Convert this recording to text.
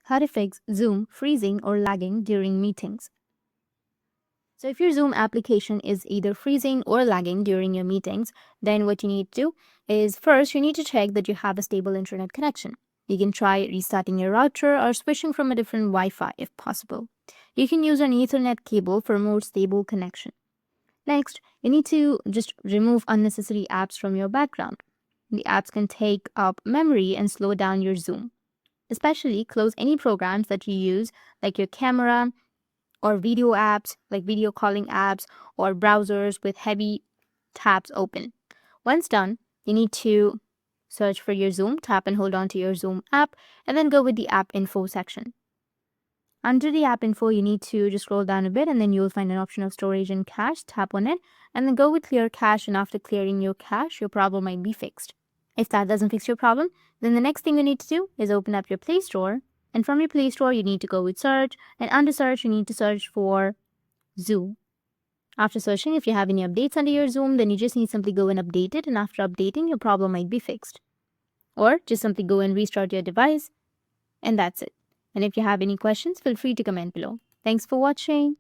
how to fix Zoom freezing or lagging during meetings. So if your Zoom application is either freezing or lagging during your meetings, then what you need to do is first you need to check that you have a stable internet connection. You can try restarting your router or switching from a different Wi-Fi if possible. You can use an Ethernet cable for a more stable connection. Next, you need to just remove unnecessary apps from your background. The apps can take up memory and slow down your Zoom. Especially close any programs that you use, like your camera or video apps, like video calling apps or browsers with heavy tabs open. Once done, you need to search for your Zoom, tap and hold on to your Zoom app, and then go with the app info section. Under the app info, you need to just scroll down a bit and then you'll find an option of storage and cache. Tap on it and then go with clear cache, and after clearing your cache, your problem might be fixed. If that doesn't fix your problem, then the next thing you need to do is open up your Play Store, and from your Play Store, you need to go with search, and under search, you need to search for Zoom. After searching, if you have any updates under your Zoom, then you just need simply go and update it, and after updating, your problem might be fixed. Or just simply go and restart your device, and that's it. And if you have any questions, feel free to comment below. Thanks for watching.